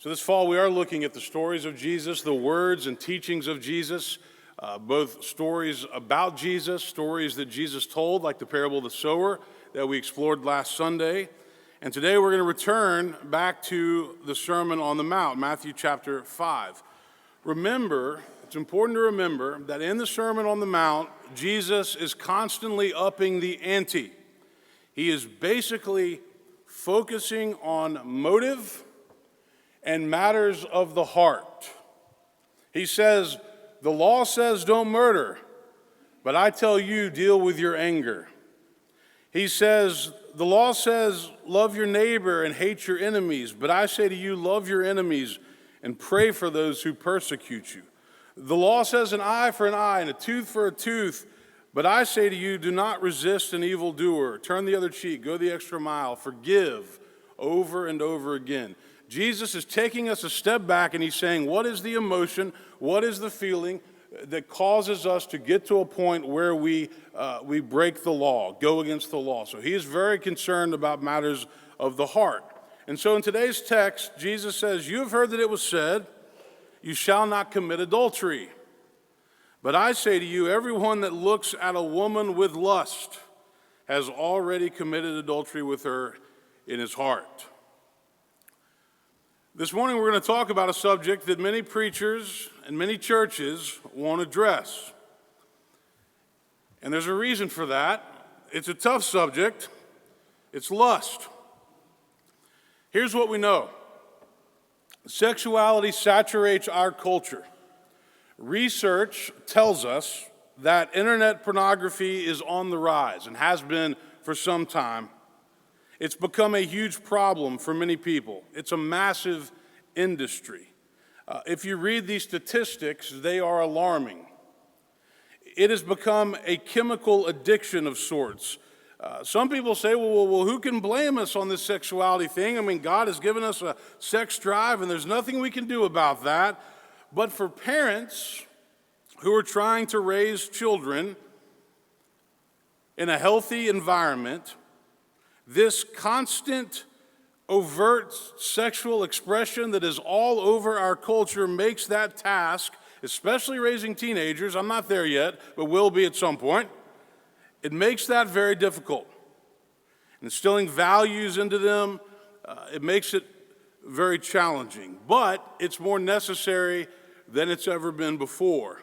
So this fall we are looking at the stories of Jesus, the words and teachings of Jesus, both stories about Jesus, stories that Jesus told, like the parable of the sower that we explored last Sunday. And today we're going to return back to the Sermon on the Mount, Matthew chapter 5. It's important to remember that in the Sermon on the Mount, Jesus is constantly upping the ante. He is basically focusing on motive and matters of the heart. He says, the law says don't murder, but I tell you, deal with your anger. He says, the law says love your neighbor and hate your enemies, but I say to you, love your enemies and pray for those who persecute you. The law says an eye for an eye and a tooth for a tooth, but I say to you, do not resist an evildoer. Turn the other cheek, go the extra mile, forgive over and over again. Jesus is taking us a step back and he's saying, what is the emotion, what is the feeling that causes us to get to a point where we break the law, go against the law? So he is very concerned about matters of the heart. And so in today's text, Jesus says, you have heard that it was said, you shall not commit adultery. But I say to you, everyone that looks at a woman with lust has already committed adultery with her in his heart. This morning we're going to talk about a subject that many preachers and many churches won't address. And there's a reason for that. It's a tough subject. It's lust. Here's what we know. Sexuality saturates our culture. Research tells us that internet pornography is on the rise and has been for some time. It's become a huge problem for many people. It's a massive industry. If you read these statistics, they are alarming. It has become a chemical addiction of sorts. Some people say, well, who can blame us on this sexuality thing? I mean, God has given us a sex drive, and there's nothing we can do about that. But for parents who are trying to raise children in a healthy environment, this constant, overt sexual expression that is all over our culture makes that task, especially raising teenagers, I'm not there yet, but will be at some point, it makes that very difficult. Instilling values into them, it makes it very challenging, but it's more necessary than it's ever been before.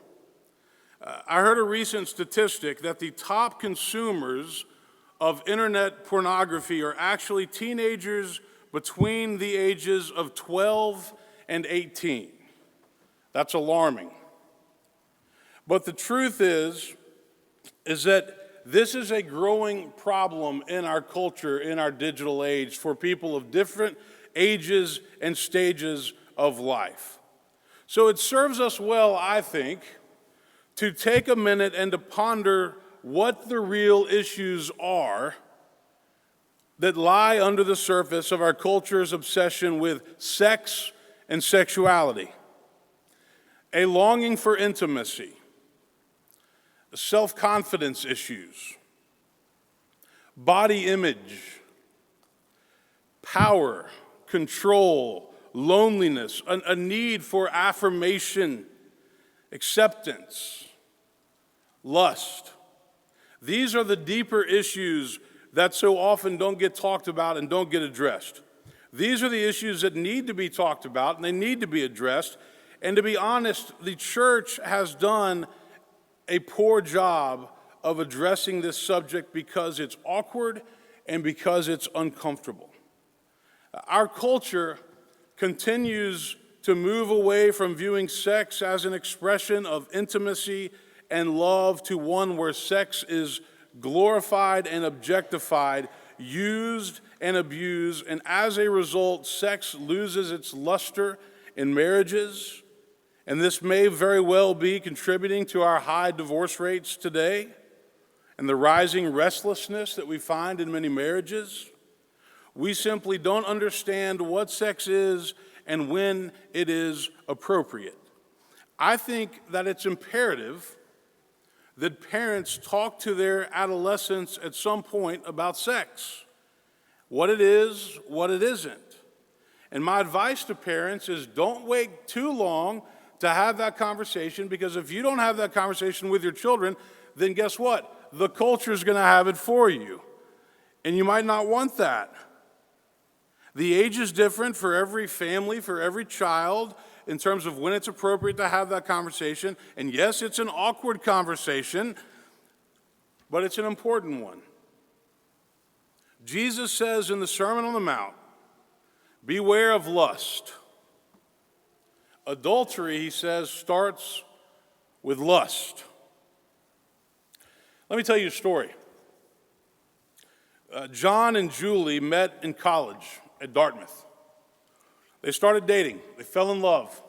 I heard a recent statistic that the top consumers of internet pornography are actually teenagers between the ages of 12 and 18. That's alarming. But the truth is that this is a growing problem in our culture, in our digital age, for people of different ages and stages of life. So it serves us well, I think, to take a minute and to ponder what the real issues are that lie under the surface of our culture's obsession with sex and sexuality. A longing for intimacy, self-confidence issues, body image, power, control, loneliness, a need for affirmation, acceptance, lust. These are the deeper issues that so often don't get talked about and don't get addressed. These are the issues that need to be talked about and they need to be addressed. And to be honest, the church has done a poor job of addressing this subject because it's awkward and because it's uncomfortable. Our culture continues to move away from viewing sex as an expression of intimacy and love to one where sex is glorified and objectified, used and abused, and as a result, sex loses its luster in marriages, and this may very well be contributing to our high divorce rates today and the rising restlessness that we find in many marriages. We simply don't understand what sex is and when it is appropriate. I think that it's imperative that parents talk to their adolescents at some point about sex, what it is, what it isn't. And my advice to parents is don't wait too long to have that conversation, because if you don't have that conversation with your children, then guess what? The culture is going to have it for you. And you might not want that. The age is different for every family, for every child, in terms of when it's appropriate to have that conversation. And yes, it's an awkward conversation, but it's an important one. Jesus says in the Sermon on the Mount, beware of lust. Adultery, he says, starts with lust. Let me tell you a story. John and Julie met in college at Dartmouth. They started dating. They fell in love.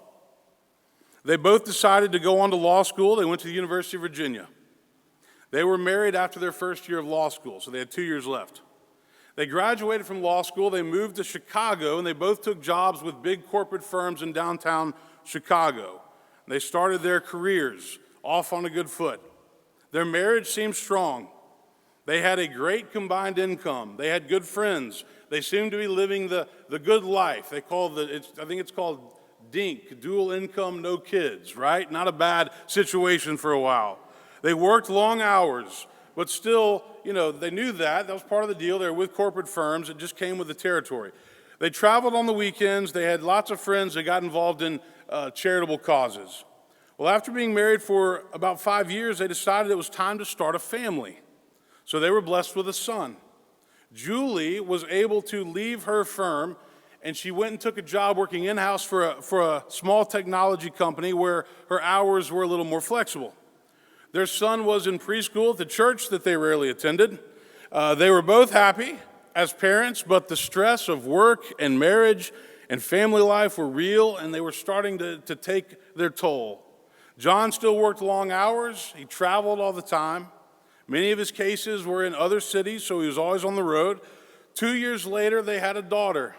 They both decided to go on to law school. They went to the University of Virginia. They were married after their first year of law school, so they had 2 years left. They graduated from law school. They moved to Chicago, and they both took jobs with big corporate firms in downtown Chicago. They started their careers off on a good foot. Their marriage seemed strong. They had a great combined income. They had good friends. They seemed to be living the good life. I think it's called DINK, dual income, no kids, right? Not a bad situation for a while. They worked long hours, but still, they knew that. That was part of the deal. They were with corporate firms. It just came with the territory. They traveled on the weekends. They had lots of friends. They got involved in charitable causes. Well, after being married for about 5 years, they decided it was time to start a family. So they were blessed with a son. Julie was able to leave her firm, and she went and took a job working in-house for a small technology company where her hours were a little more flexible. Their son was in preschool at the church that they rarely attended. They were both happy as parents, but the stress of work and marriage and family life were real, and they were starting to take their toll. John still worked long hours. He traveled all the time. Many of his cases were in other cities, so he was always on the road. 2 years later, they had a daughter.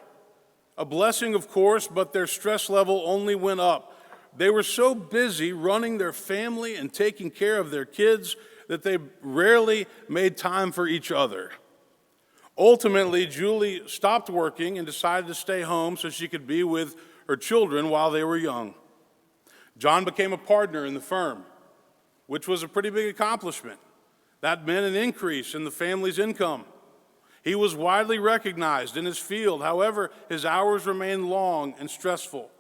A blessing, of course, but their stress level only went up. They were so busy running their family and taking care of their kids that they rarely made time for each other. Ultimately, Julie stopped working and decided to stay home so she could be with her children while they were young. John became a partner in the firm, which was a pretty big accomplishment. That meant an increase in the family's income. He was widely recognized in his field. However, his hours remained long and stressful.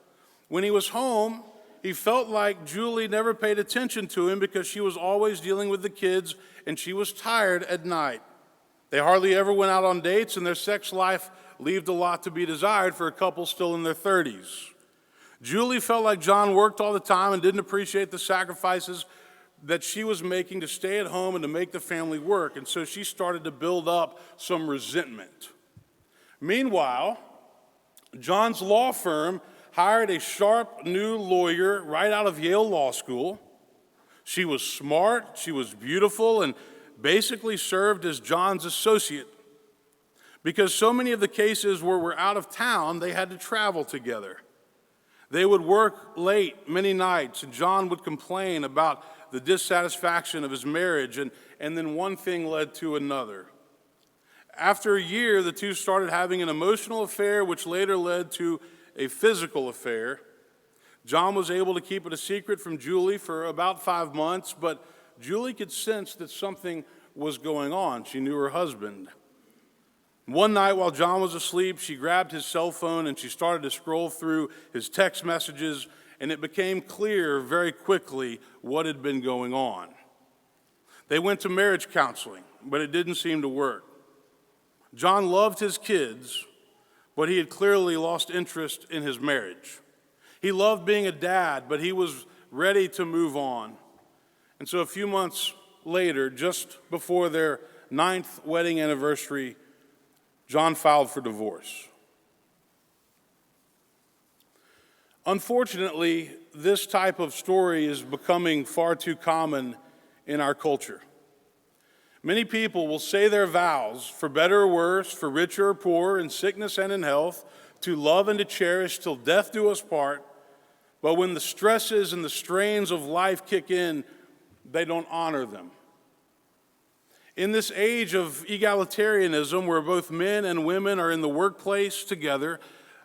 When he was home, he felt like Julie never paid attention to him because she was always dealing with the kids and she was tired at night. They hardly ever went out on dates, and their sex life left a lot to be desired for a couple still in their 30s. Julie felt like John worked all the time and didn't appreciate the sacrifices that she was making to stay at home and to make the family work, and so she started to build up some resentment. Meanwhile, John's law firm hired a sharp new lawyer right out of Yale Law School. She was smart, she was beautiful, and basically served as John's associate. Because so many of the cases were out of town, they had to travel together. They would work late many nights, and John would complain about the dissatisfaction of his marriage, and then one thing led to another. After a year, the two started having an emotional affair, which later led to a physical affair. John was able to keep it a secret from Julie for about 5 months, but Julie could sense that something was going on. She knew her husband. One night while John was asleep, she grabbed his cell phone and she started to scroll through his text messages, and it became clear very quickly what had been going on. They went to marriage counseling, but it didn't seem to work. John loved his kids, but he had clearly lost interest in his marriage. He loved being a dad, but he was ready to move on. And so a few months later, just before their 9th wedding anniversary, John filed for divorce. Unfortunately, this type of story is becoming far too common in our culture. Many people will say their vows, for better or worse, for richer or poor, in sickness and in health, to love and to cherish till death do us part, but when the stresses and the strains of life kick in, they don't honor them. In this age of egalitarianism, where both men and women are in the workplace together,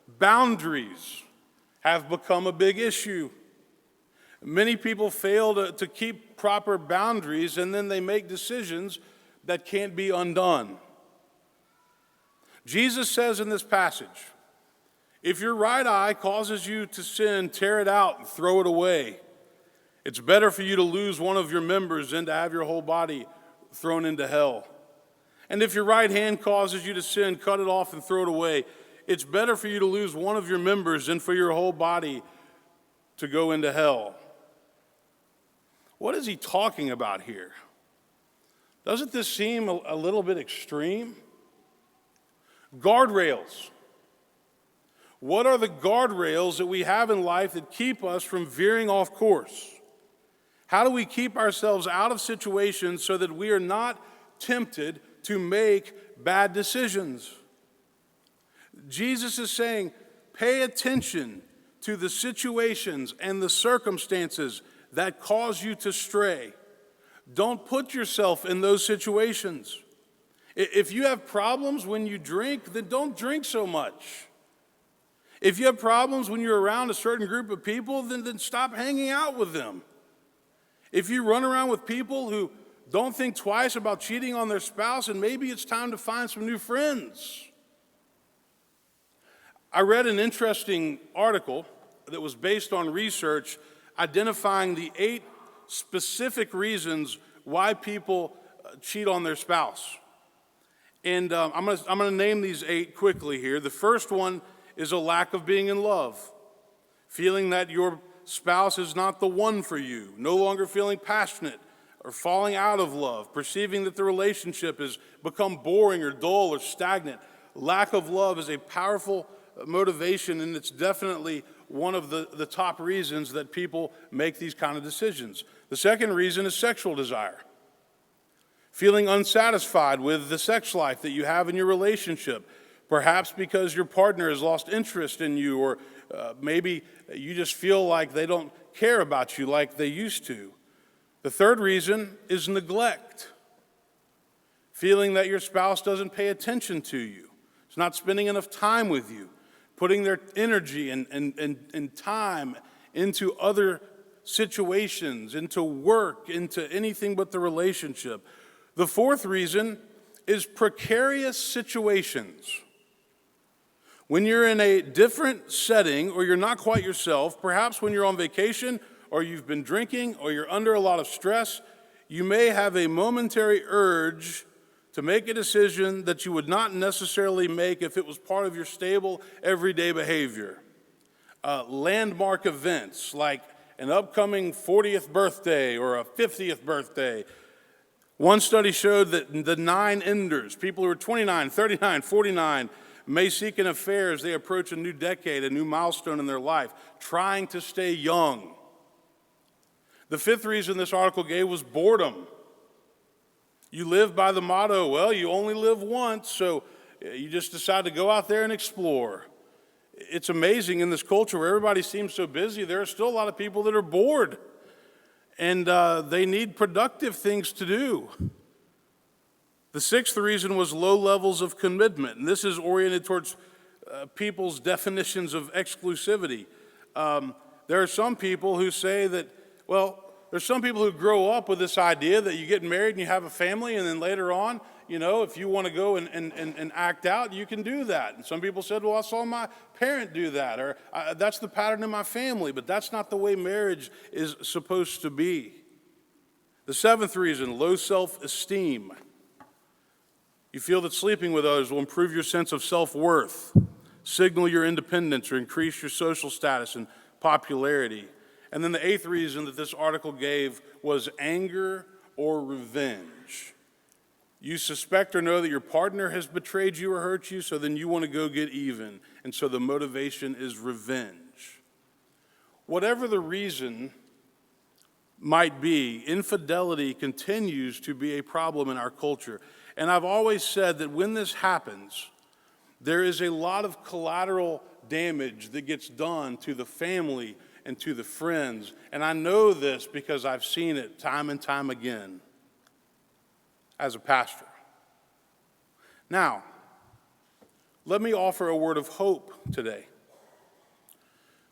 Boundaries have become a big issue. Many people fail to keep proper boundaries, and then they make decisions that can't be undone. Jesus says in this passage, if your right eye causes you to sin, tear it out and throw it away. It's better for you to lose one of your members than to have your whole body thrown into hell. And if your right hand causes you to sin, cut it off and throw it away. It's better for you to lose one of your members than for your whole body to go into hell. What is he talking about here? Doesn't this seem a little bit extreme? Guardrails. What are the guardrails that we have in life that keep us from veering off course? How do we keep ourselves out of situations so that we are not tempted to make bad decisions? Jesus is saying, pay attention to the situations and the circumstances that cause you to stray. Don't put yourself in those situations. If you have problems when you drink, then don't drink so much. If you have problems when you're around a certain group of people, then stop hanging out with them. If you run around with people who don't think twice about cheating on their spouse, and maybe it's time to find some new friends. I read an interesting article that was based on research identifying the 8 specific reasons why people cheat on their spouse. And I'm going to name these 8 quickly here. The first one is a lack of being in love, feeling that your spouse is not the one for you, no longer feeling passionate or falling out of love, perceiving that the relationship has become boring or dull or stagnant. Lack of love is a powerful motivation, and it's definitely one of the top reasons that people make these kind of decisions. The second reason is sexual desire. Feeling unsatisfied with the sex life that you have in your relationship, perhaps because your partner has lost interest in you, or maybe you just feel like they don't care about you like they used to. The third reason is neglect. Feeling that your spouse doesn't pay attention to you, is not spending enough time with you, putting their energy and time into other situations, into work, into anything but the relationship. The fourth reason is precarious situations. When you're in a different setting or you're not quite yourself, perhaps when you're on vacation or you've been drinking or you're under a lot of stress, you may have a momentary urge to make a decision that you would not necessarily make if it was part of your stable, everyday behavior. Landmark events like an upcoming 40th birthday or a 50th birthday. One study showed that the 9 enders, people who are 29, 39, 49, may seek an affair as they approach a new decade, a new milestone in their life, trying to stay young. The fifth reason this article gave was boredom. You live by the motto, well, you only live once, so you just decide to go out there and explore. It's amazing in this culture where everybody seems so busy, there are still a lot of people that are bored, and they need productive things to do. The sixth reason was low levels of commitment, and this is oriented towards people's definitions of exclusivity. There are some people who say that, well, there's some people who grow up with this idea that you get married and you have a family, and then later on, you know, if you want to go and act out, you can do that. And some people said, well, I saw my parent do that, or that's the pattern in my family, but that's not the way marriage is supposed to be. The seventh reason, low self-esteem. You feel that sleeping with others will improve your sense of self-worth, signal your independence, or increase your social status and popularity. And then the eighth reason that this article gave was anger or revenge. You suspect or know that your partner has betrayed you or hurt you, so then you want to go get even. And so the motivation is revenge. Whatever the reason might be, infidelity continues to be a problem in our culture. And I've always said that when this happens, there is a lot of collateral damage that gets done to the family and to the friends. And I know this because I've seen it time and time again as a pastor. Now, let me offer a word of hope today.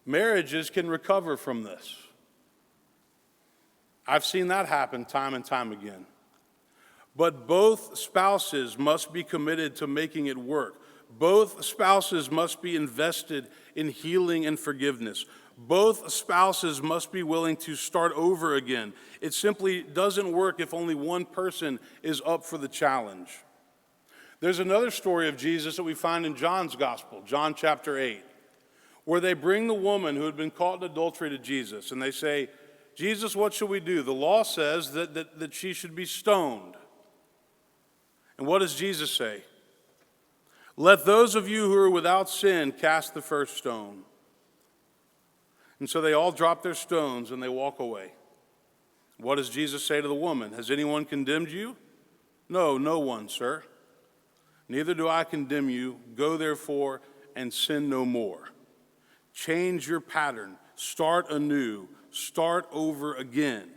Marriages can recover from this. I've seen that happen time and time again. But both spouses must be committed to making it work. Both spouses must be invested in healing and forgiveness. Both spouses must be willing to start over again. It simply doesn't work if only one person is up for the challenge. There's another story of Jesus that we find in John's gospel, John chapter 8, where they bring the woman who had been caught in adultery to Jesus, and they say, Jesus, what should we do? The law says that she should be stoned. And what does Jesus say? Let those of you who are without sin cast the first stone. And so they all drop their stones and they walk away. What does Jesus say to the woman? Has anyone condemned you? No, no one, sir. Neither do I condemn you. Go therefore and sin no more. Change your pattern. Start anew. Start over again.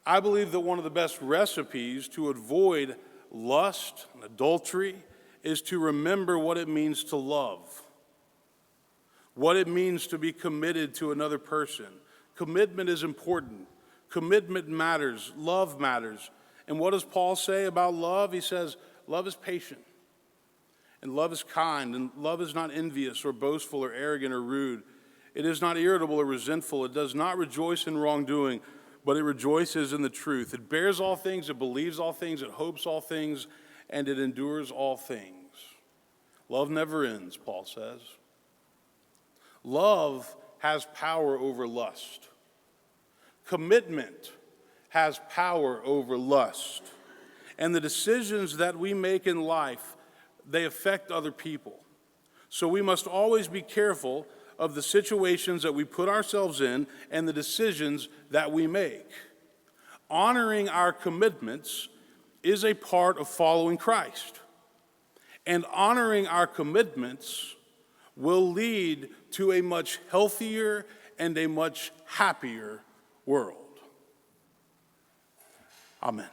I believe that one of the best recipes to avoid lust and adultery is to remember what it means to love, what it means to be committed to another person. Commitment is important. Commitment matters. Love matters. And what does Paul say about love? He says, love is patient, and love is kind, and love is not envious or boastful or arrogant or rude. It is not irritable or resentful. It does not rejoice in wrongdoing, but it rejoices in the truth. It bears all things, it believes all things, it hopes all things, and it endures all things. Love never ends, Paul says. Love has power over lust. Commitment has power over lust. And the decisions that we make in life, they affect other people. So we must always be careful of the situations that we put ourselves in and the decisions that we make. Honoring our commitments is a part of following Christ. And honoring our commitments will lead to a much healthier and a much happier world. Amen.